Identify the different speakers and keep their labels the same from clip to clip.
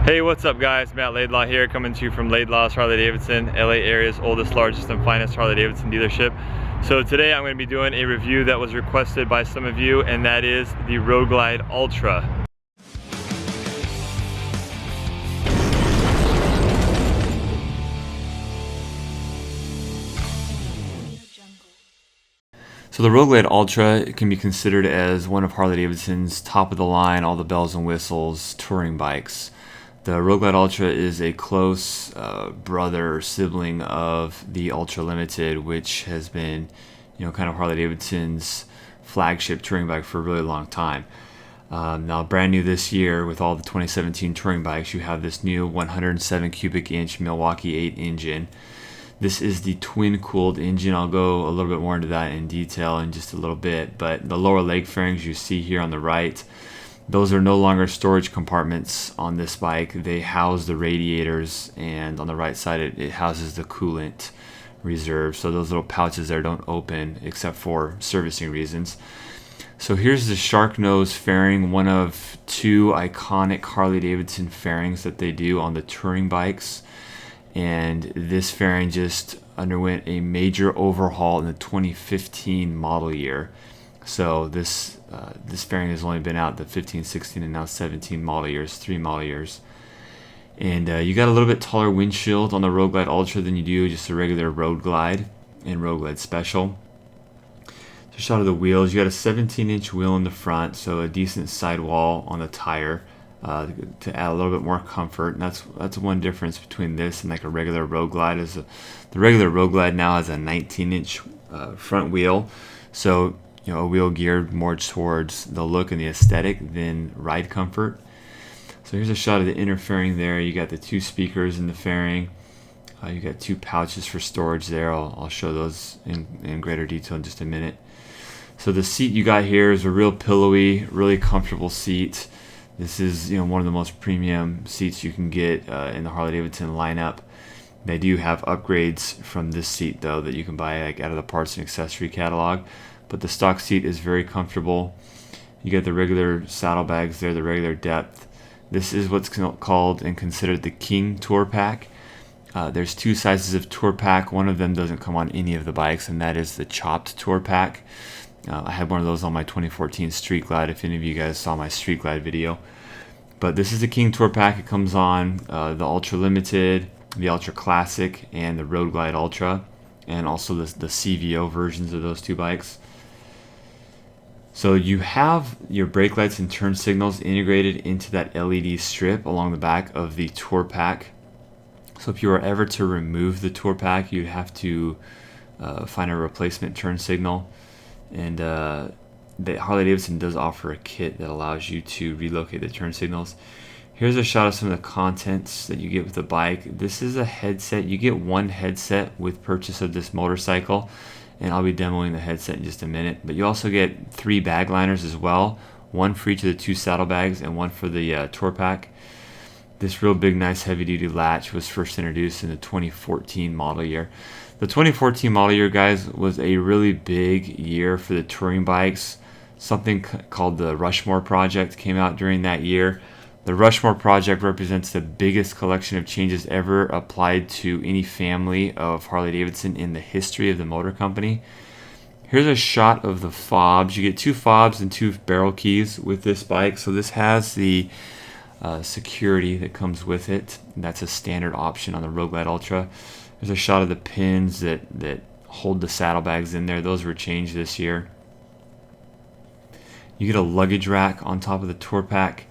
Speaker 1: Hey, what's up guys? Matt Laidlaw here, coming to you from Laidlaw's Harley-Davidson, LA area's oldest, largest, and finest Harley-Davidson dealership. So today I'm going to be doing a review that was requested by some of you, and that is the Road Glide Ultra. So the Road Glide Ultra can be considered as one of Harley-Davidson's top of the line, all the bells and whistles touring bikes. The Road Glide Ultra is a close brother or sibling of the Ultra Limited, which has been, kind of Harley-Davidson's flagship touring bike for a really long time. Now, brand new this year with all the 2017 touring bikes, you have this new 107 cubic inch Milwaukee 8 engine. This is the twin-cooled engine. I'll go a little bit more into that in detail in just a little bit, but the lower leg fairings you see here on the right, those are no longer storage compartments on this bike. They house the radiators, and on the right side it houses the coolant reserve. So those little pouches there don't open except for servicing reasons. So here's the shark nose fairing, one of two iconic Harley-Davidson fairings that they do on the touring bikes. And this fairing just underwent a major overhaul in the 2015 model year. So this fairing has only been out the 15, 16, and now 17 model years, 3 model years. And you got a little bit taller windshield on the Road Glide Ultra than you do just a regular Road Glide and Road Glide Special. Just a shot of the wheels. You got a 17-inch wheel in the front, so a decent sidewall on the tire. To add a little bit more comfort, and that's one difference between this and like a regular Road Glide. Is the regular Road Glide now has a 19-inch front wheel, so a wheel geared more towards the look and the aesthetic than ride comfort. So here's a shot of the inner fairing there. You got the 2 speakers in the fairing. You got 2 pouches for storage there. I'll show those in greater detail in just a minute. So the seat you got here is a real pillowy, really comfortable seat. This is one of the most premium seats you can get in the Harley-Davidson lineup. They do have upgrades from this seat though that you can buy like out of the parts and accessory catalog. But the stock seat is very comfortable. You get the regular saddlebags there, the regular depth. This is what's called and considered the King Tour Pack. There's 2 sizes of Tour Pack. One of them doesn't come on any of the bikes, and that is the Chopped Tour Pack. I had one of those on my 2014 Street Glide, if any of you guys saw my Street Glide video. But this is the King Tour Pack. It comes on the Ultra Limited, the Ultra Classic, and the Road Glide Ultra, and also the CVO versions of those 2 bikes. So you have your brake lights and turn signals integrated into that LED strip along the back of the Tour Pack. So if you were ever to remove the Tour Pack, you'd have to find a replacement turn signal. And the Harley-Davidson does offer a kit that allows you to relocate the turn signals. Here's a shot of some of the contents that you get with the bike. This is a headset. You get 1 headset with purchase of this motorcycle, and I'll be demoing the headset in just a minute. But you also get 3 bag liners as well, 1 for each of the 2 saddlebags and 1 for the Tour Pack. This real big, nice, heavy-duty latch was first introduced in the 2014 model year. The 2014 model year, guys, was a really big year for the touring bikes. Something called the Rushmore Project came out during that year. The Rushmore Project represents the biggest collection of changes ever applied to any family of Harley-Davidson in the history of the motor company. Here's a shot of the fobs. You get 2 fobs and 2 barrel keys with this bike. So this has the security that comes with it. That's a standard option on the Road Glide Ultra. There's a shot of the pins that hold the saddlebags in there. Those were changed this year. You get a luggage rack on top of the Tour Pack.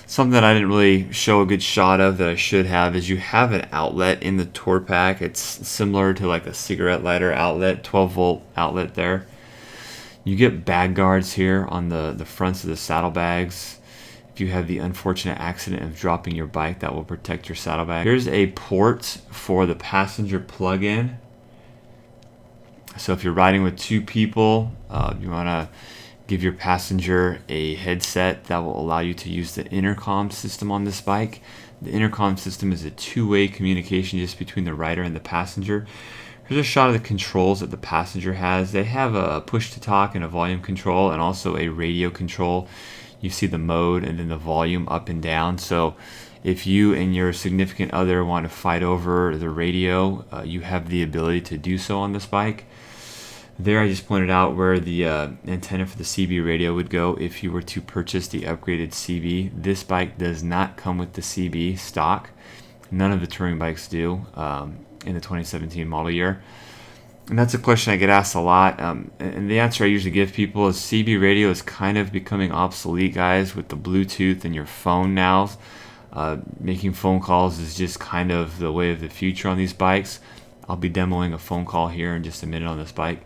Speaker 1: Something that I didn't really show a good shot of that I should have is you have an outlet in the Tour Pack. It's similar to like a cigarette lighter outlet, 12-volt outlet there. You get bag guards here on the fronts of the saddlebags. If you have the unfortunate accident of dropping your bike, that will protect your saddlebag. Here's a port for the passenger plug-in. So if you're riding with 2 people, you want to give your passenger a headset that will allow you to use the Intercom System on this bike. The Intercom System is a 2-way communication just between the rider and the passenger. Here's a shot of the controls that the passenger has. They have a push-to-talk and a volume control, and also a radio control. You see the mode and then the volume up and down. So If you and your significant other want to fight over the radio, you have the ability to do so on this bike. There I just pointed out where the antenna for the CB radio would go if you were to purchase the upgraded CB. This bike does not come with the CB stock. None of the touring bikes do in the 2017 model year. And that's a question I get asked a lot. And the answer I usually give people is CB radio is kind of becoming obsolete, guys, with the Bluetooth in your phone now. Making phone calls is just kind of the way of the future on these bikes. I'll be demoing a phone call here in just a minute on this bike.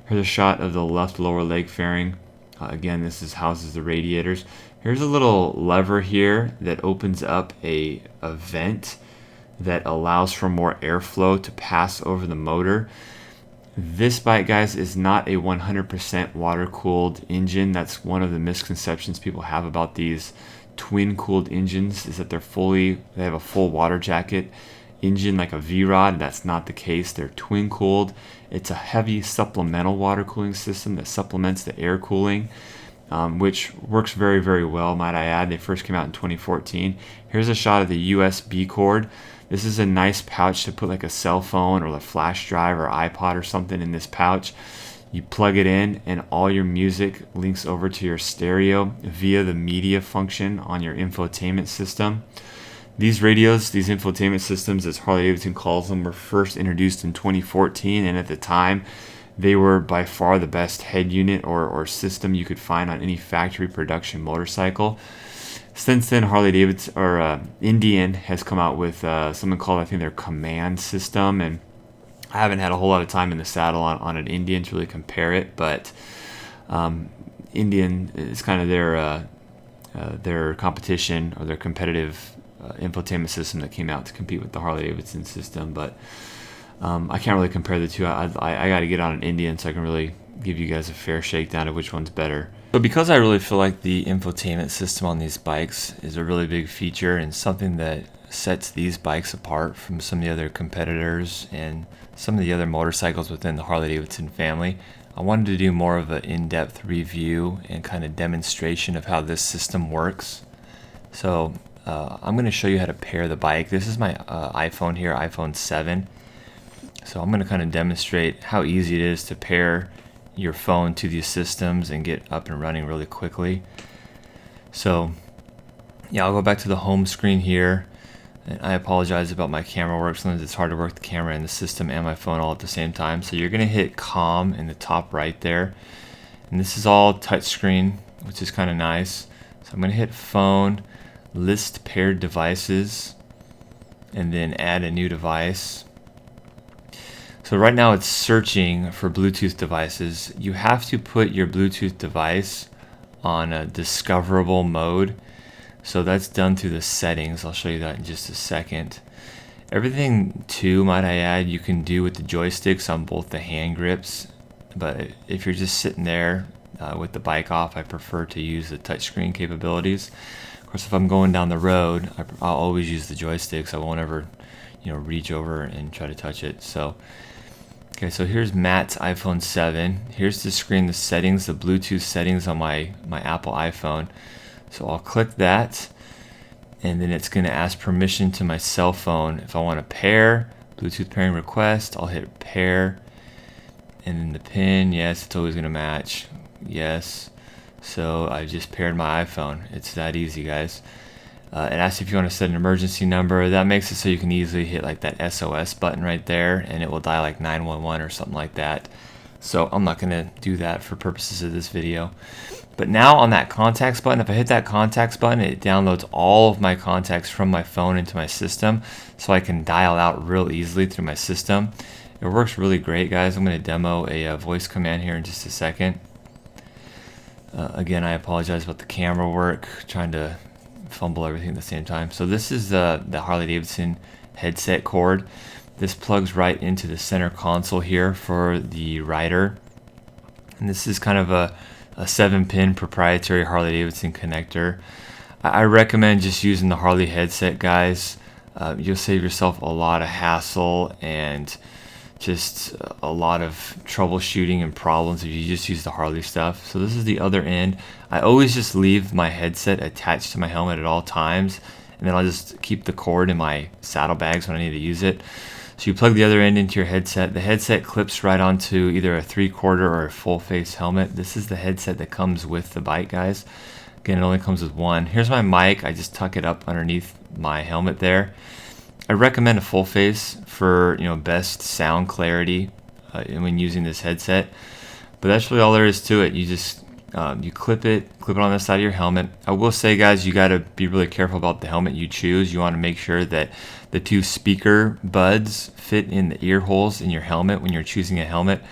Speaker 1: Here's a shot of the left lower leg fairing. Again, this houses the radiators. Here's a little lever here that opens up a vent that allows for more airflow to pass over the motor. This bike, guys, is not a 100% water-cooled engine. That's one of the misconceptions people have about these twin-cooled engines, is that they have a full water jacket engine like a V-Rod. That's not the case. They're twin-cooled. It's a heavy supplemental water cooling system that supplements the air cooling, which works very, very well, might I add. They first came out in 2014. Here's a shot of the USB cord. This is a nice pouch to put like a cell phone or a flash drive or iPod or something in this pouch. You plug it in and all your music links over to your stereo via the media function on your infotainment system. These radios, these infotainment systems, as Harley-Davidson calls them, were first introduced in 2014, and at the time they were by far the best head unit or system you could find on any factory production motorcycle. Since then, Harley-Davidson or Indian has come out with something called, I think, their command system, and I haven't had a whole lot of time in the saddle on an Indian to really compare it, but Indian is kind of their competition or their competitive infotainment system that came out to compete with the Harley-Davidson system. But I can't really compare the two. I got to get on an Indian so I can really give you guys a fair shakedown of which one's better. So because I really feel like the infotainment system on these bikes is a really big feature and something that sets these bikes apart from some of the other competitors and some of the other motorcycles within the Harley-Davidson family, I wanted to do more of an in-depth review and kind of demonstration of how this system works. So I'm going to show you how to pair the bike. This is my iPhone here, iPhone 7. So I'm going to kind of demonstrate how easy it is to pair your phone to these systems and get up and running really quickly. So yeah, I'll go back to the home screen here. And I apologize about my camera work. Sometimes it's hard to work the camera and the system and my phone all at the same time. So you're going to hit COM in the top right there. And this is all touchscreen, which is kind of nice. So I'm going to hit Phone, List Paired Devices, and then add a new device. So right now it's searching for Bluetooth devices. You have to put your Bluetooth device on a discoverable mode. So that's done through the settings. I'll show you that in just a second. Everything too, might I add, you can do with the joysticks on both the hand grips. But if you're just sitting there with the bike off, I prefer to use the touchscreen capabilities. Of course, if I'm going down the road, I'll always use the joysticks. I won't ever, reach over and try to touch it. So, okay, so here's Matt's iPhone 7. Here's the screen, the settings, the Bluetooth settings on my Apple iPhone. So I'll click that, and then it's going to ask permission to my cell phone. If I want to pair, Bluetooth pairing request, I'll hit pair, and then the pin, yes, it's always going to match, yes. So I just paired my iPhone. It's that easy, guys. It asks if you want to set an emergency number. That makes it so you can easily hit like that SOS button right there, and it will dial like 911 or something like that. So I'm not going to do that for purposes of this video. But now on that contacts button, if I hit that contacts button, it downloads all of my contacts from my phone into my system, so I can dial out real easily through my system. It works really great, guys. I'm going to demo a voice command here in just a second. Again, I apologize about the camera work, trying to fumble everything at the same time. So this is the Harley-Davidson headset cord. This plugs right into the center console here for the rider. And this is kind of a 7-pin proprietary Harley-Davidson connector. I recommend just using the Harley headset, guys. You'll save yourself a lot of hassle and just a lot of troubleshooting and problems if you just use the Harley stuff. So this is the other end. I always just leave my headset attached to my helmet at all times, and then I'll just keep the cord in my saddlebags when I need to use it. So you plug the other end into your headset. The headset clips right onto either a 3/4 or a full face helmet. This is the headset that comes with the bike, guys. Again, it only comes with one. Here's my mic. I just tuck it up underneath my helmet there. I recommend a full face for best sound clarity when using this headset. But that's really all there is to it. You just you clip it on the side of your helmet. I will say, guys, you got to be really careful about the helmet you choose. You want to make sure that the two speaker buds fit in the ear holes in your helmet when you're choosing a helmet.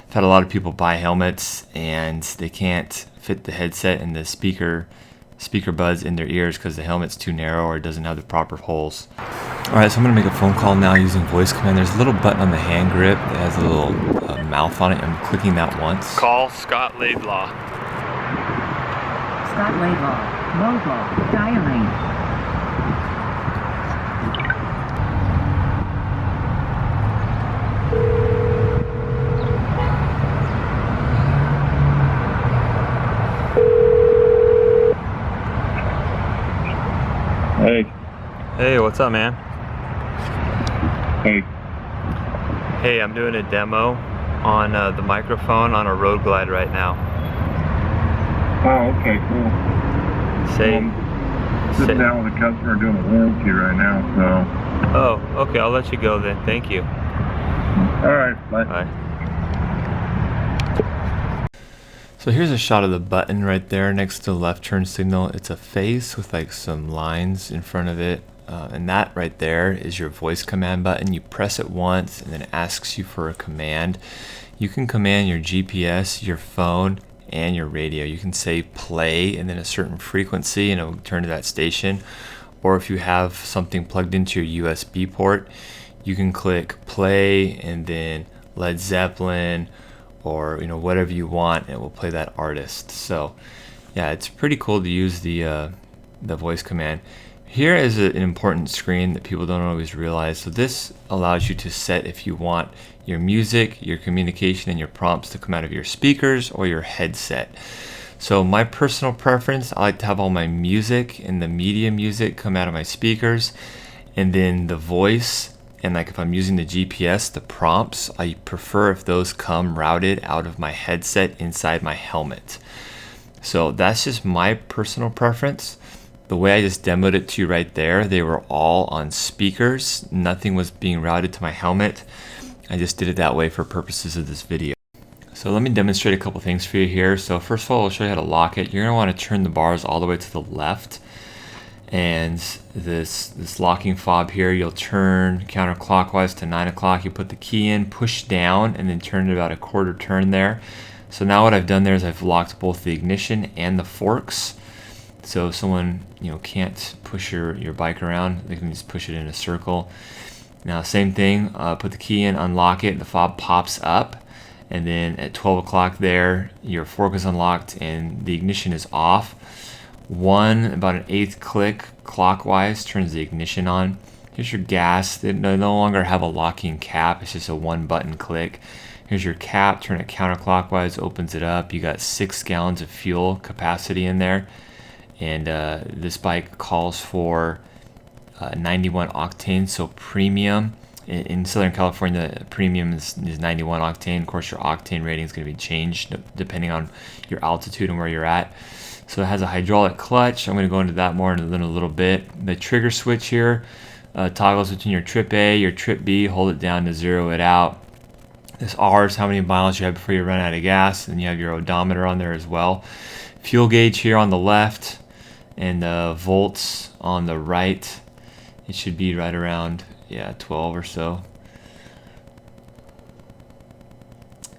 Speaker 1: I've had a lot of people buy helmets and they can't fit the headset and the speaker buds in their ears because the helmet's too narrow or it doesn't have the proper holes. Alright, so I'm going to make a phone call now using voice command. There's a little button on the hand grip that has a little mouth on it. I'm clicking that once.
Speaker 2: Call Scott Laidlaw.
Speaker 3: Scott Laidlaw, mobile, dialing.
Speaker 2: Hey. Hey, what's up, man?
Speaker 4: Hey.
Speaker 2: Hey, I'm doing a demo on the microphone on a road glide right now.
Speaker 4: Oh, okay, cool. Sitting down with a customer doing a warranty right now, so.
Speaker 2: Oh, okay, I'll let you go then. Thank you.
Speaker 4: All right, bye.
Speaker 2: Bye.
Speaker 1: So here's a shot of the button right there next to the left turn signal. It's a face with like some lines in front of it. And that right there is your voice command button. You press it once and then it asks you for a command. You can command your GPS, your phone, and your radio. You can say play and then a certain frequency and it'll turn to that station. Or if you have something plugged into your USB port, you can click play and then Led Zeppelin or whatever you want, and it will play that artist. So yeah, it's pretty cool to use the voice command. Here is an important screen that people don't always realize. So this allows you to set if you want your music, your communication, and your prompts to come out of your speakers or your headset. So my personal preference, I like to have all my music and the media music come out of my speakers, and then the voice and like if I'm using the GPS, the prompts, I prefer if those come routed out of my headset inside my helmet. So that's just my personal preference. The way I just demoed it to you right there, they were all on speakers. Nothing was being routed to my helmet. I just did it that way for purposes of this video. So let me demonstrate a couple things for you here. So first of all, I'll show you how to lock it. You're gonna wanna turn the bars all the way to the left. And this locking fob here, you'll turn counterclockwise to 9 o'clock. You put the key in, push down, and then turn it about a quarter turn there. So now what I've done there is I've locked both the ignition and the forks. So if someone can't push your bike around, they can just push it in a circle. Now same thing, put the key in, unlock it, the fob pops up, and then at 12 o'clock there, your fork is unlocked and the ignition is off. About an eighth click clockwise turns the ignition on. Here's your gas. They no longer have a locking cap. It's just a one button click. Here's your cap. Turn it counterclockwise, opens it up. You got 6 gallons of fuel capacity in there. And this bike calls for 91 octane, so premium. In Southern California, premium is 91 octane. Of course, your octane rating is going to be changed depending on your altitude and where you're at. So it has a hydraulic clutch. I'm going to go into that more in a little bit. The trigger switch here toggles between your trip A, your trip B. Hold it down to zero it out. This R is how many miles you have before you run out of gas, and you have your odometer on there as well. Fuel gauge here on the left, and volts on the right. It should be right around 12 or so.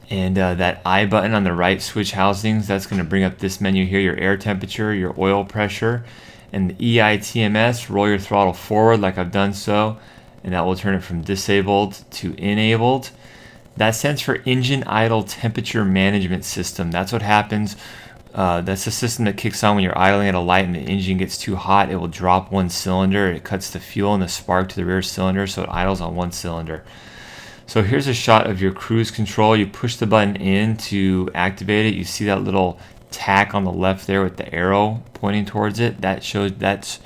Speaker 1: And that I button on the right switch housings, that's going to bring up this menu here, your air temperature, your oil pressure, and the EITMS. Roll your throttle forward like I've done so, and that will turn it from disabled to enabled. That stands for Engine Idle Temperature Management System. That's what happens. That's a system that kicks on when you're idling at a light and the engine gets too hot. It will drop one cylinder. It cuts the fuel and the spark to the rear cylinder, so it idles on one cylinder. So here's a shot of your cruise control. You push the button in to activate it. You see that little tack on the left there with the arrow pointing towards it. That's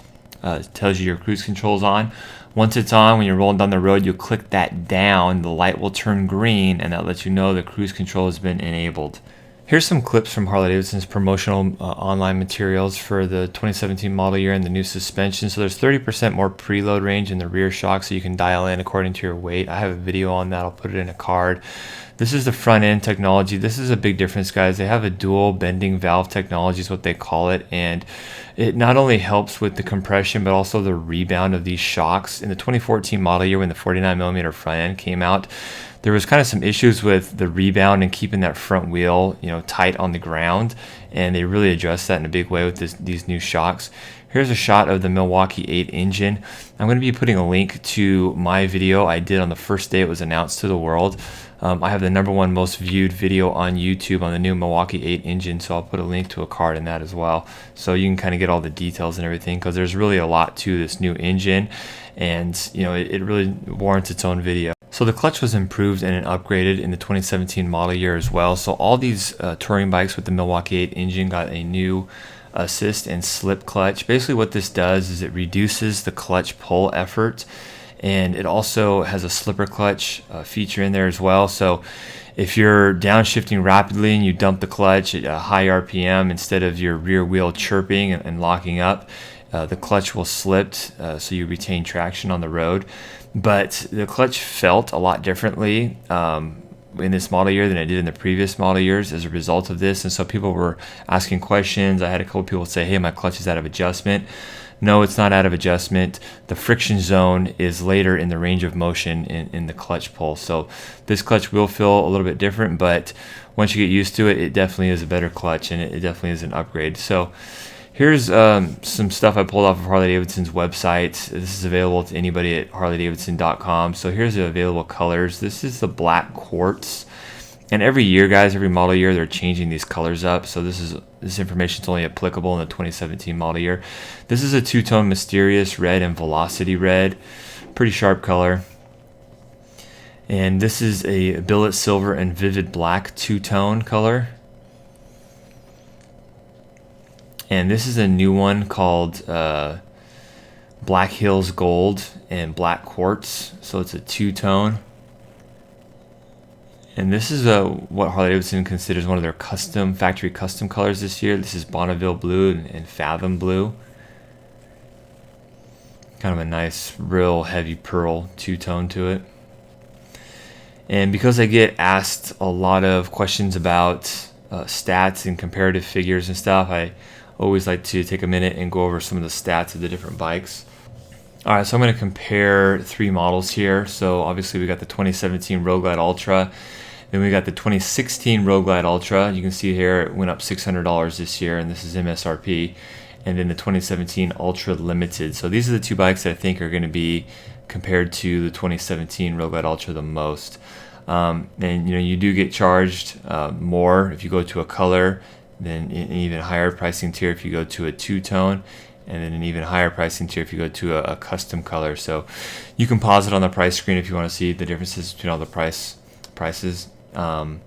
Speaker 1: tells you your cruise control is on. Once it's on, when you're rolling down the road, you'll click that down, the light will turn green, and that lets you know the cruise control has been enabled. Here's some clips from Harley-Davidson's promotional online materials for the 2017 model year and the new suspension. So there's 30% more preload range in the rear shock, so you can dial in according to your weight. I have a video on that. I'll put it in a card. This is the front end technology. This is a big difference, guys. They have a dual bending valve technology is what they call it, and it not only helps with the compression but also the rebound of these shocks. In the 2014 model year, when the 49mm front end came out, there was kind of some issues with the rebound and keeping that front wheel, tight on the ground, and they really addressed that in a big way with these new shocks. Here's a shot of the Milwaukee 8 engine. I'm going to be putting a link to my video I did on the first day it was announced to the world. I have the #1 most viewed video on YouTube on the new Milwaukee 8 engine, so I'll put a link to a card in that as well, so you can kind of get all the details and everything, because there's really a lot to this new engine, and it really warrants its own video. So the clutch was improved and upgraded in the 2017 model year as well. So all these touring bikes with the Milwaukee 8 engine got a new assist and slip clutch. Basically what this does is it reduces the clutch pull effort, and it also has a slipper clutch feature in there as well. So if you're downshifting rapidly and you dump the clutch at a high RPM, instead of your rear wheel chirping and locking up, the clutch will slip, so you retain traction on the road. But the clutch felt a lot differently in this model year than it did in the previous model years as a result of this, and so people were asking questions. I had a couple people say, hey, my clutch is out of adjustment. No, it's not out of adjustment. The friction zone is later in the range of motion in the clutch pull. So this clutch will feel a little bit different, but once you get used to it, it definitely is a better clutch, and it definitely is an upgrade. So here's some stuff I pulled off of Harley-Davidson's website. This is available to anybody at harley-davidson.com. So here's the available colors. This is the black quartz. And every year, guys, every model year, they're changing these colors up. So this information is only applicable in the 2017 model year. This is a two-tone mysterious red and velocity red. Pretty sharp color. And this is a billet silver and vivid black two-tone color. And this is a new one called Black Hills Gold and Black Quartz. So it's a two-tone. And this is what Harley-Davidson considers one of their factory custom colors this year. This is Bonneville Blue and Fathom Blue. Kind of a nice, real heavy pearl two-tone to it. And because I get asked a lot of questions about stats and comparative figures and stuff, I always like to take a minute and go over some of the stats of the different bikes. Alright, so I'm going to compare 3 models here. So obviously we got the 2017 Road Glide Ultra, then we got the 2016 Road Glide Ultra. You can see here it went up $600 this year, and this is MSRP. And then the 2017 Ultra Limited. So these are the 2 bikes that I think are going to be compared to the 2017 Road Glide Ultra the most. And you do get charged more if you go to a color, then an even higher pricing tier if you go to a two-tone, and then an even higher pricing tier if you go to a custom color. So you can pause it on the price screen if you want to see the differences between all the prices. Now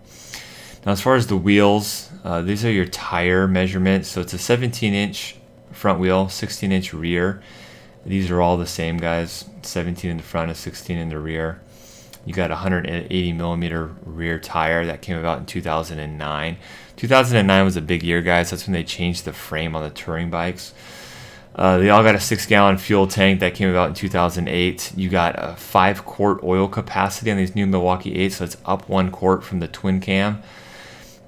Speaker 1: as far as the wheels, these are your tire measurements. So it's a 17-inch front wheel, 16-inch rear. These are all the same, guys. 17 in the front and 16 in the rear. You got a 180mm rear tire that came about in 2009. 2009 was a big year, guys. That's when they changed the frame on the touring bikes. They all got a 6-gallon fuel tank that came about in 2008. You got a 5-quart oil capacity on these new Milwaukee 8, so it's up 1 quart from the twin cam.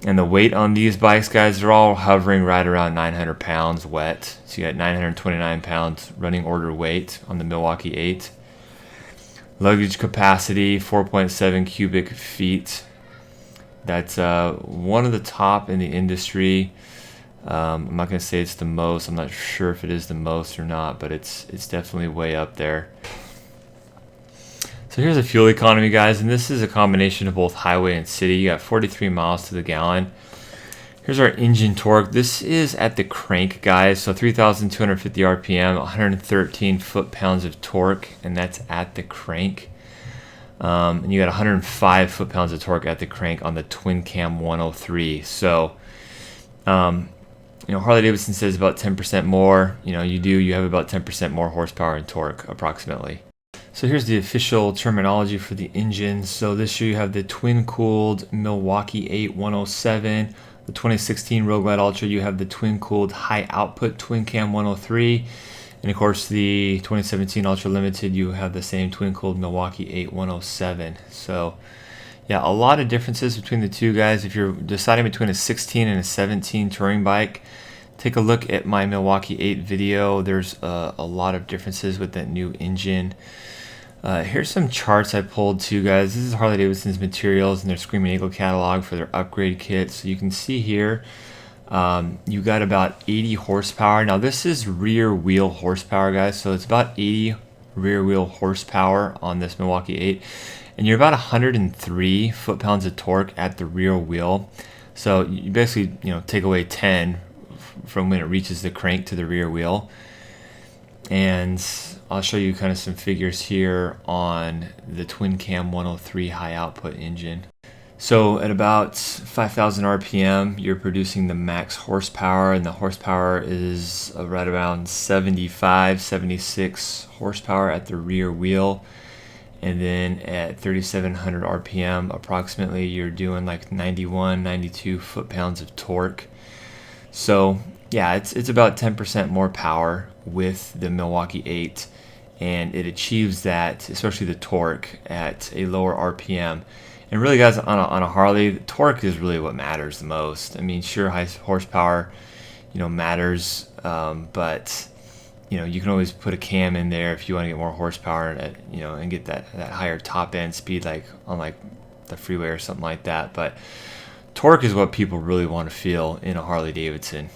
Speaker 1: And the weight on these bikes, guys, they're all hovering right around 900 pounds wet. So you got 929 pounds running order weight on the Milwaukee 8. Luggage capacity, 4.7 cubic feet. That's one of the top in the industry. I'm not going to say it's the most. I'm not sure if it is the most or not, but it's definitely way up there. So here's the fuel economy, guys, and this is a combination of both highway and city. You got 43 miles to the gallon. Here's our engine torque. This is at the crank, guys, so 3,250 RPM, 113 foot-pounds of torque, and that's at the crank. And you got 105 foot-pounds of torque at the crank on the twin cam 103. So Harley-Davidson says about 10% more. You have about 10% more horsepower and torque approximately. So here's the official terminology for the engine. So this year you have the twin-cooled Milwaukee 8 107. The 2016 Road Glide Ultra, you have the twin-cooled high-output twin-cam 103. And of course the 2017 Ultra Limited, you have the same twin-cooled Milwaukee 8 107. So yeah, a lot of differences between the two, guys. If you're deciding between a 16 and a 17 touring bike, take a look at my Milwaukee 8 video. There's a lot of differences with that new engine. Here's some charts I pulled too, guys. This is Harley-Davidson's materials and their Screaming Eagle catalog for their upgrade kit. So you can see here, you got about 80 horsepower. Now this is rear wheel horsepower, guys. So it's about 80 rear wheel horsepower on this Milwaukee 8. And you're about 103 foot-pounds of torque at the rear wheel. So you basically, take away 10 from when it reaches the crank to the rear wheel. And I'll show you kind of some figures here on the twin cam 103 high output engine. So at about 5,000 RPM, you're producing the max horsepower, and the horsepower is right around 75, 76 horsepower at the rear wheel. And then at 3,700 RPM, approximately, you're doing like 91, 92 foot-pounds of torque. So yeah, it's about 10% more power with the Milwaukee 8, and it achieves that, especially the torque, at a lower RPM. And really, guys, on a Harley, the torque is really what matters the most. I mean, sure, high horsepower, matters, but you can always put a cam in there if you want to get more horsepower, and get that higher top end speed, like on the freeway or something like that. But torque is what people really want to feel in a Harley Davidson.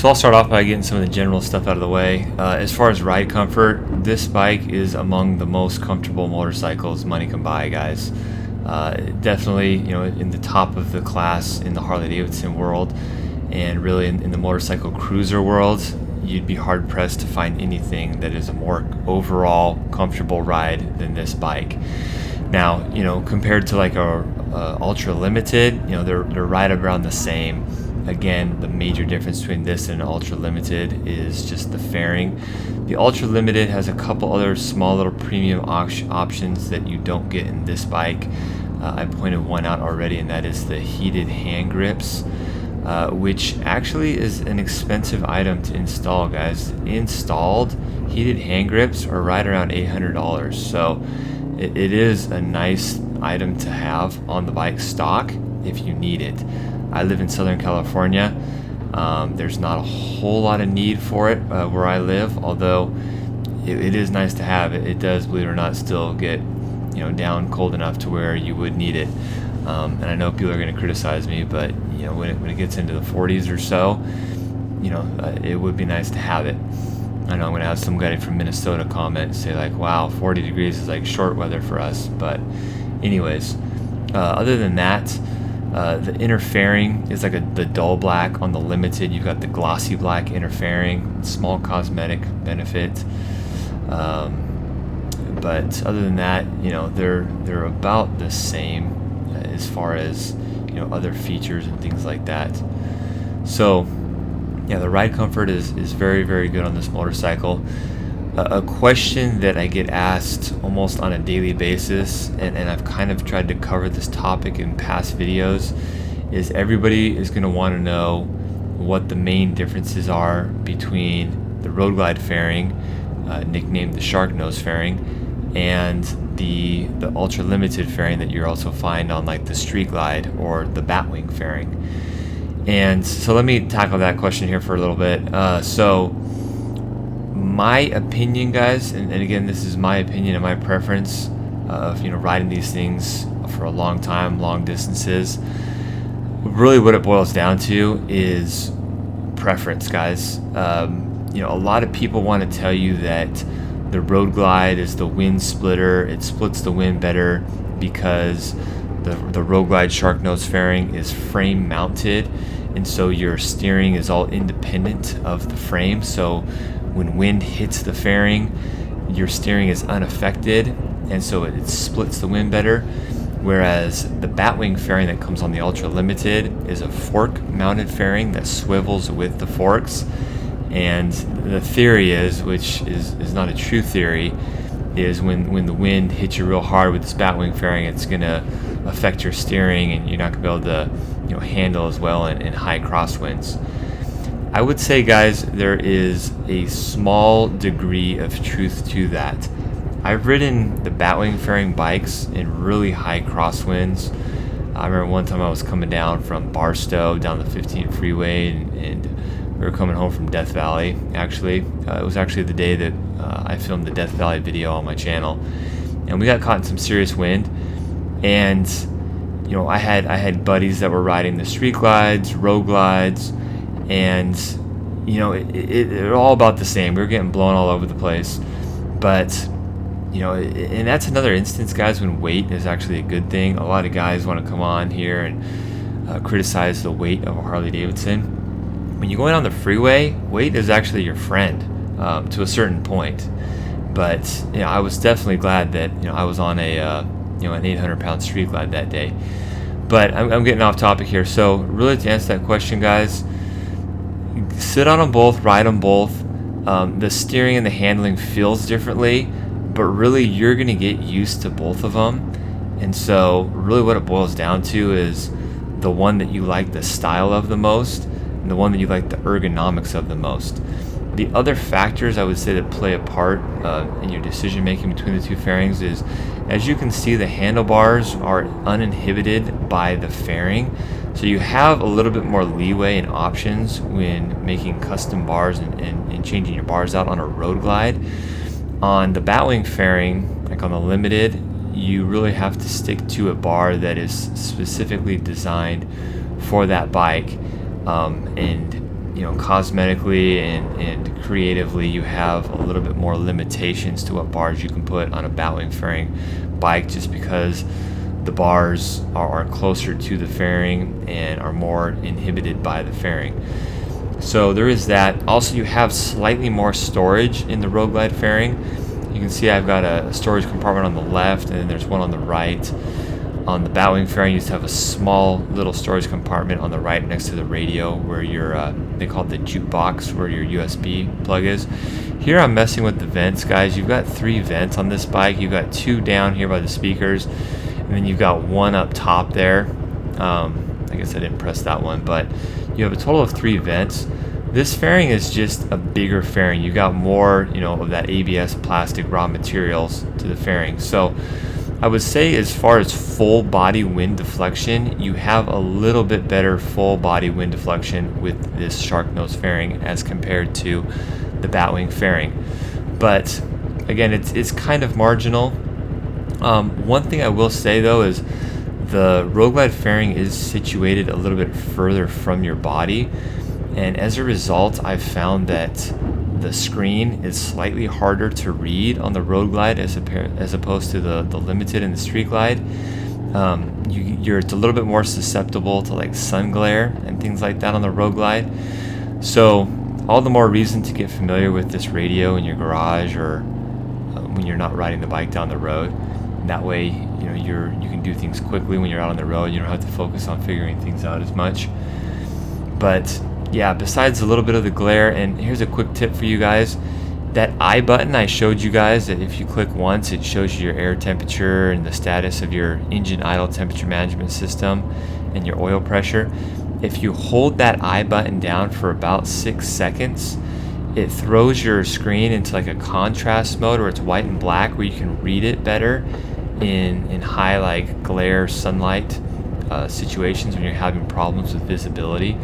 Speaker 1: So I'll start off by getting some of the general stuff out of the way. As far as ride comfort, this bike is among the most comfortable motorcycles money can buy, guys. Definitely, in the top of the class in the Harley-Davidson world, and really in the motorcycle cruiser world, you'd be hard-pressed to find anything that is a more overall comfortable ride than this bike. Now, compared to like a Ultra Limited, they're right around the same. Again, the major difference between this and Ultra Limited is just the fairing. The Ultra Limited has a couple other small little premium options that you don't get in this bike. I pointed one out already, and that is the heated hand grips, which actually is an expensive item to install, guys. Installed heated hand grips are right around $800, so it is a nice item to have on the bike stock if you need it. I live in Southern California. There's not a whole lot of need for it where I live, although it is nice to have. It does, believe it or not, still get down cold enough to where you would need it. And I know people are going to criticize me, but when it gets into the 40s or so, it would be nice to have it. I know I'm going to have some guy from Minnesota comment and say like, wow, 40 degrees is like short weather for us. But anyways, other than that, the inner fairing is like the dull black. On the Limited, you've got the glossy black inner fairing, small cosmetic benefit. But other than that, they're about the same as far as other features and things like that. So yeah, the ride comfort is very, very good on this motorcycle. A question that I get asked almost on a daily basis, and I've kind of tried to cover this topic in past videos, is everybody is going to want to know what the main differences are between the Road Glide fairing, nicknamed the Shark Nose fairing, and the ultra limited fairing that you also find on like the Street Glide or the Batwing fairing. And so let me tackle that question here for a little bit. So my opinion, guys, and again, this is my opinion and my preference of riding these things for a long time, long distances. Really, what it boils down to is preference, guys. A lot of people want to tell you that the Road Glide is the wind splitter. It splits the wind better because the Road Glide Shark Nose fairing is frame mounted, and so your steering is all independent of the frame. So when wind hits the fairing, your steering is unaffected, and so it splits the wind better. Whereas the Batwing fairing that comes on the Ultra Limited is a fork mounted fairing that swivels with the forks. And the theory is, which is not a true theory, is when the wind hits you real hard with this Batwing fairing, it's going to affect your steering, and you're not going to be able to handle as well in high crosswinds. I would say, guys, there is a small degree of truth to that. I've ridden the Batwing fairing bikes in really high crosswinds. I remember one time I was coming down from Barstow down the 15 freeway, and we were coming home from Death Valley. Actually, it was actually the day that I filmed the Death Valley video on my channel, and we got caught in some serious wind. And I had buddies that were riding the Street Glides, Road Glides, and it's all about the same. We were getting blown all over the place, but and that's another instance, guys, when weight is actually a good thing. A lot of guys want to come on here and criticize the weight of a Harley-Davidson. When you're going on the freeway, weight is actually your friend to a certain point. But I was definitely glad that I was on an 800-pound Street Glide that day. But I'm getting off topic here. So really, to answer that question, guys, sit on them both, ride them both. The steering and the handling feels differently, but really you're going to get used to both of them. And so really what it boils down to is the one that you like the style of the most, and the one that you like the ergonomics of the most. The other factors I would say that play a part in your decision making between the two fairings is, as you can see, the handlebars are uninhibited by the fairing, so you have a little bit more leeway and options when making custom bars and changing your bars out on a Road Glide. On the Batwing fairing, like on the Limited, you really have to stick to a bar that is specifically designed for that bike, and cosmetically and creatively, you have a little bit more limitations to what bars you can put on a Batwing fairing bike, just because the bars are closer to the fairing and are more inhibited by the fairing. So there is that. Also, you have slightly more storage in the Road Glide fairing. You can see I've got a storage compartment on the left, and then there's one on the right. On the Batwing fairing, you used to have a small little storage compartment on the right next to the radio, where your they call it the jukebox, where your USB plug is. Here I'm messing with the vents, guys. You've got 3 vents on this bike. You've got 2 down here by the speakers, and then you've got 1 up top there. I guess I didn't press that one, but you have a total of 3 vents. This fairing is just a bigger fairing. You got more, of that ABS plastic raw materials to the fairing. So I would say, as far as full body wind deflection, you have a little bit better full body wind deflection with this Shark Nose fairing as compared to the Batwing fairing. But again, it's kind of marginal. One thing I will say though is the Road Glide fairing is situated a little bit further from your body, and as a result, I've found that the screen is slightly harder to read on the Road Glide as opposed to the Limited and the Street Glide. It's a little bit more susceptible to like sun glare and things like that on the Road Glide. So all the more reason to get familiar with this radio in your garage, or when you're not riding the bike down the road. That way, you can do things quickly when you're out on the road. You don't have to focus on figuring things out as much. But yeah, besides a little bit of the glare, and here's a quick tip for you guys: That I button I showed you guys, that if you click once, it shows you your air temperature and the status of your engine idle temperature management system and your oil pressure. If you hold that I button down for about 6 seconds, it throws your screen into like a contrast mode where it's white and black, where you can read it better in high like glare sunlight situations when you're having problems with visibility.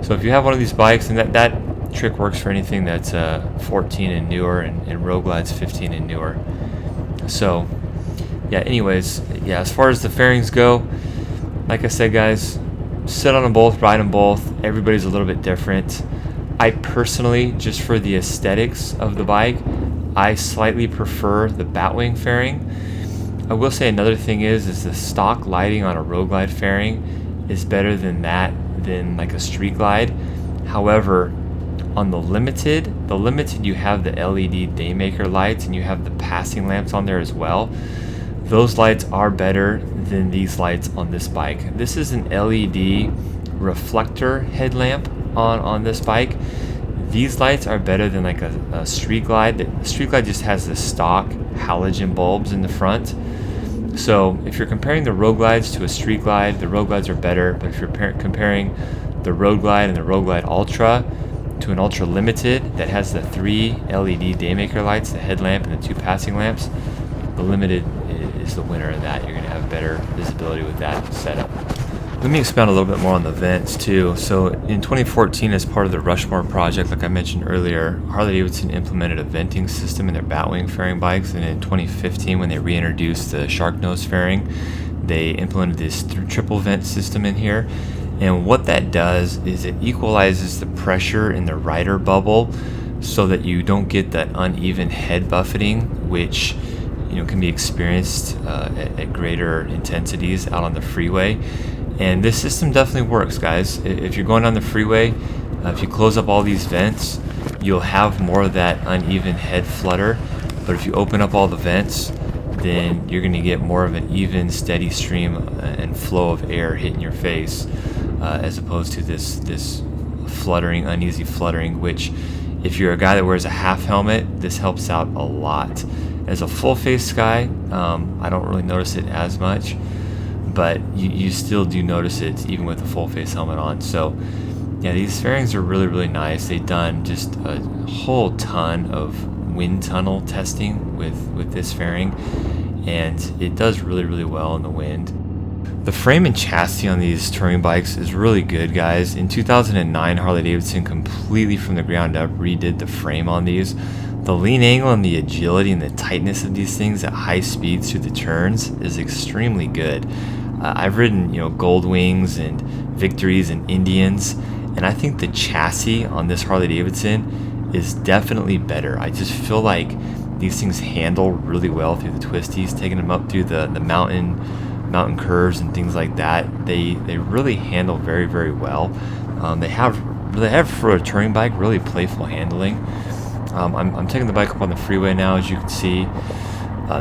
Speaker 1: So if you have one of these bikes, and that trick works for anything that's 14 and newer, and Road Glide's 15 and newer. So yeah, anyways, yeah, as far as the fairings go, like I said, guys, sit on them both, ride them both. Everybody's a little bit different. I personally, just for the aesthetics of the bike, I slightly prefer the Batwing fairing. I will say another thing is the stock lighting on a Road Glide fairing is better than like a Street Glide. However, on the limited you have the LED daymaker lights, and you have the passing lamps on there as well. Those lights are better than these lights on this bike. This is an LED reflector headlamp on this bike. These lights are better than like a Street Glide. The Street Glide just has the stock halogen bulbs in the front. So if you're comparing the Road Glides to a Street Glide, the Road Glides are better. But if you're comparing the Road Glide and the Road Glide Ultra to an Ultra Limited that has the 3 LED daymaker lights, the headlamp and the 2 passing lamps, the Limited is the winner of that. You're going to have better visibility with that setup. Let me expound a little bit more on the vents too. So in 2014, as part of the Rushmore project, like I mentioned earlier, Harley-Davidson implemented a venting system in their Batwing fairing bikes, and in 2015, when they reintroduced the Shark Nose fairing, they implemented this triple vent system in here. And what that does is it equalizes the pressure in the rider bubble so that you don't get that uneven head buffeting, which can be experienced at greater intensities out on the freeway. And this system definitely works, guys. If you're going down the freeway, if you close up all these vents, you'll have more of that uneven head flutter. But if you open up all the vents, then you're going to get more of an even, steady stream and flow of air hitting your face, as opposed to this fluttering, uneasy fluttering, which if you're a guy that wears a half helmet, this helps out a lot. As a full face guy, I don't really notice it as much, but you still do notice it even with a full face helmet on. So yeah, these fairings are really, really nice. They've done just a whole ton of wind tunnel testing with this fairing, and it does really, really well in the wind. The frame and chassis on these touring bikes is really good, guys. In 2009, Harley-Davidson completely from the ground up redid the frame on these. The lean angle and the agility and the tightness of these things at high speeds through the turns is extremely good. I've ridden, Gold Wings and Victories and Indians, and I think the chassis on this Harley-Davidson is definitely better. I just feel like these things handle really well through the twisties, taking them up through the mountain curves and things like that. They really handle very, very well. They have for a touring bike really playful handling. I'm taking the bike up on the freeway now, as you can see.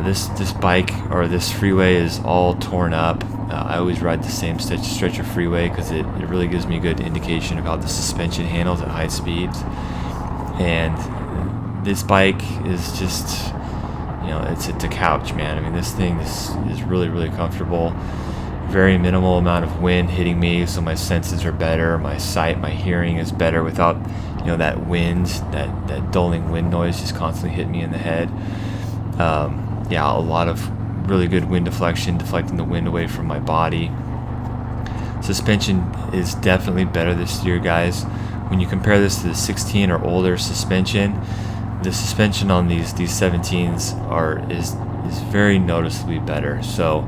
Speaker 1: This bike, or this freeway, is all torn up. I always ride the same stretch of freeway because it really gives me a good indication of how the suspension handles at high speeds. And this bike is just, it's a couch, man. I mean, this thing is really, really comfortable. Very minimal amount of wind hitting me, so my senses are better. My sight, my hearing is better without, that wind, that dulling wind noise just constantly hitting me in the head. Yeah, a lot of really good wind deflecting the wind away from my body. Suspension is definitely better this year, guys. When you compare this to the 16 or older suspension, the suspension on these 17s is very noticeably better. So,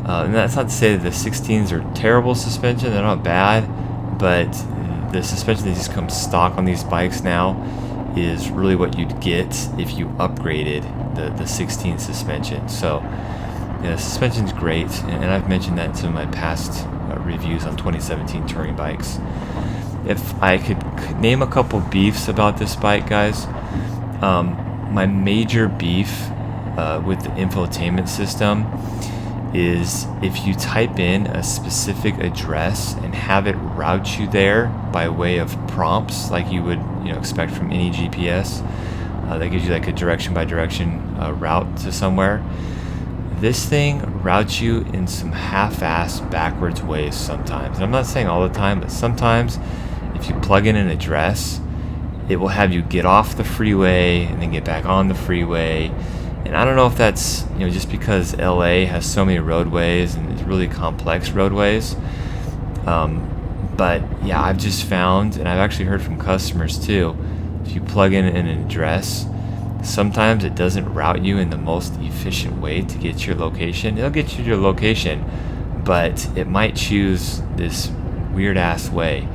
Speaker 1: and that's not to say that the 16s are terrible suspension. They're not bad, but the suspension that just comes stock on these bikes now is really what you'd get if you upgraded the 16 suspension. So yeah, the suspension's great, and I've mentioned that in some of my past reviews on 2017 touring bikes. If I could name a couple beefs about this bike, guys, my major beef with the infotainment system is if you type in a specific address and have it route you there by way of prompts like you would expect from any GPS, that gives you like a direction by direction route to somewhere. This thing routes you in some half-assed backwards ways sometimes. And I'm not saying all the time, but sometimes if you plug in an address, it will have you get off the freeway and then get back on the freeway. And I don't know if that's, just because LA has so many roadways and it's really complex roadways. But yeah, I've just found, and I've actually heard from customers too, if you plug in an address, sometimes it doesn't route you in the most efficient way to get to your location. It'll get you to your location, but it might choose this weird ass way.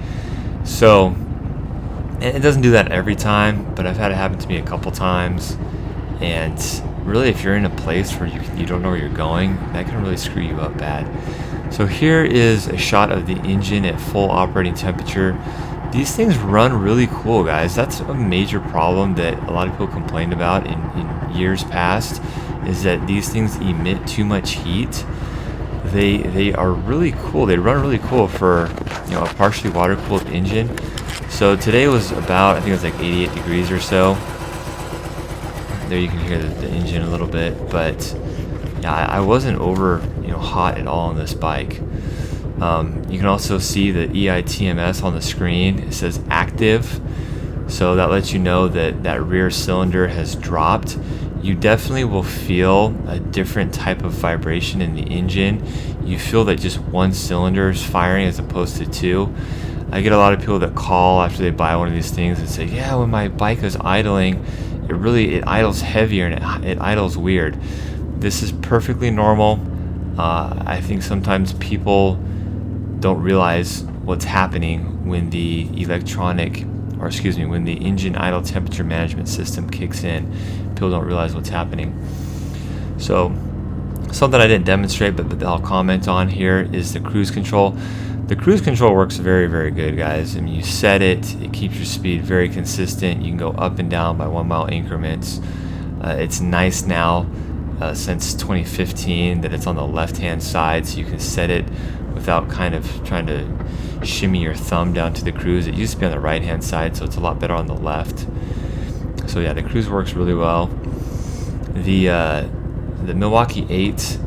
Speaker 1: So, and it doesn't do that every time, but I've had it happen to me a couple times. And really, if you're in a place where you don't know where you're going, that can really screw you up bad. So here is a shot of the engine at full operating temperature. These things run really cool, guys. That's a major problem that a lot of people complained about in years past, is that these things emit too much heat. They are really cool. They run really cool for a partially water-cooled engine. So today was about, I think it was like 88 degrees or so. There you can hear the engine a little bit, but yeah, I wasn't over hot at all on this bike. You can also see the EITMS on the screen. It says active, so that lets you know that rear cylinder has dropped. You definitely will feel a different type of vibration in the engine. You feel that just one cylinder is firing as opposed to two. I get a lot of people that call after they buy one of these things and say, yeah, when my bike is idling, it idles heavier and it idles weird. This is perfectly normal. I think sometimes people don't realize what's happening when the when the engine idle temperature management system kicks in. People don't realize what's happening. So something I didn't demonstrate, but I'll comment on here, is the cruise control. The cruise control works very, very good, guys. I mean, you set it keeps your speed very consistent. You can go up and down by 1 mile increments. It's nice now, since 2015, that it's on the left-hand side, so you can set it without kind of trying to shimmy your thumb down to the cruise. It used to be on the right-hand side, so it's a lot better on the left. So yeah, the cruise works really well. The Milwaukee 8,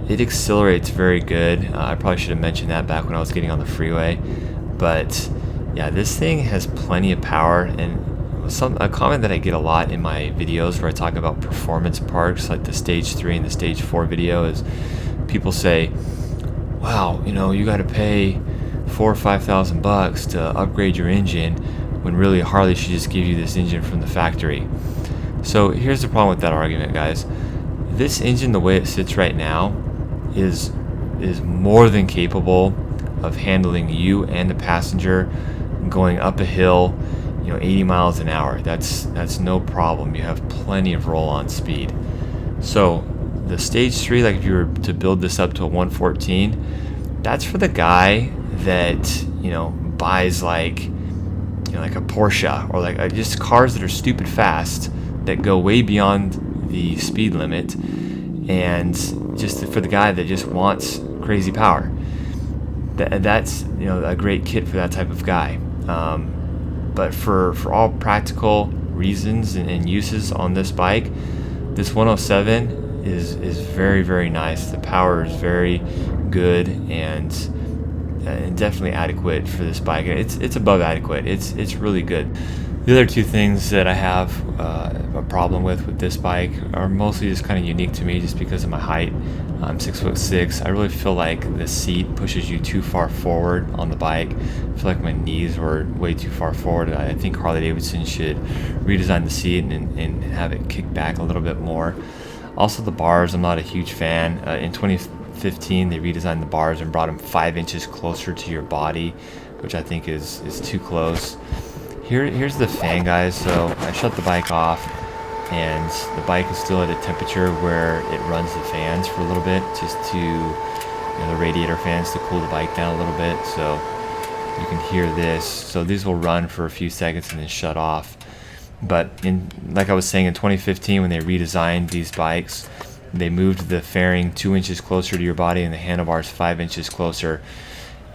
Speaker 1: it accelerates very good. I probably should have mentioned that back when I was getting on the freeway. But yeah, this thing has plenty of power. And a comment that I get a lot in my videos where I talk about performance parts, like the stage 3 and the stage 4 video, is people say, wow, you got to pay $4,000 or $5,000 to upgrade your engine, when really Harley should just give you this engine from the factory. So here's the problem with that argument, guys. This engine, the way it sits right now, is more than capable of handling you and the passenger going up a hill, 80 miles an hour. That's no problem. You have plenty of roll-on speed. So the stage 3, like if you were to build this up to a 114, that's for the guy that buys like a Porsche, or like just cars that are stupid fast, that go way beyond the speed limit, and just for the guy that just wants crazy power. That's a great kit for that type of guy. But for all practical reasons and uses on this bike, this 107 is very, very nice. The power is very good and definitely adequate for this bike. It's above adequate. It's really good. The other two things that I have a problem with this bike are mostly just kind of unique to me, just because of my height. I'm 6'6". I really feel like the seat pushes you too far forward on the bike. I feel like my knees were way too far forward. I think Harley-Davidson should redesign the seat and have it kick back a little bit more. Also, the bars, I'm not a huge fan. In 2015, they redesigned the bars and brought them 5 inches closer to your body, which I think is too close. Here's the fan, guys. So I shut the bike off, and the bike is still at a temperature where it runs the fans for a little bit, just to the radiator fans to cool the bike down a little bit. So you can hear this. So these will run for a few seconds and then shut off. But like I was saying, in 2015, when they redesigned these bikes, they moved the fairing 2 inches closer to your body and the handlebars 5 inches closer.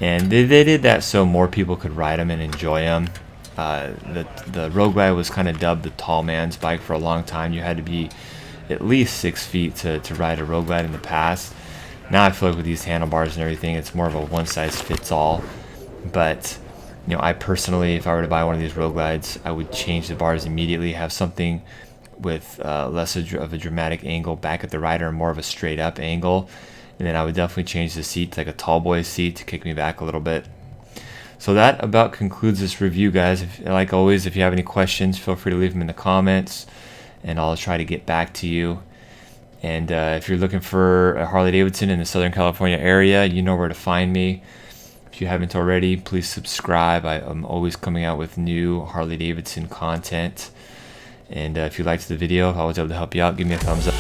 Speaker 1: And they did that so more people could ride them and enjoy them. The Road Glide was kind of dubbed the tall man's bike for a long time. You had to be at least 6 feet to ride a Road Glide in the past. Now I feel like with these handlebars and everything, it's more of a one-size-fits-all. But you know, I personally, if I were to buy one of these Road Glides, I would change the bars immediately, have something with less of a dramatic angle back at the rider and more of a straight up angle. And then I would definitely change the seat to like a tall boy seat to kick me back a little bit. So that about concludes this review, guys. Like always, if you have any questions, feel free to leave them in the comments, and I'll try to get back to you. And if you're looking for a Harley-Davidson in the Southern California area, you know where to find me. If you haven't already, please subscribe. I'm always coming out with new Harley-Davidson content. And if you liked the video, if I was able to help you out, give me a thumbs up.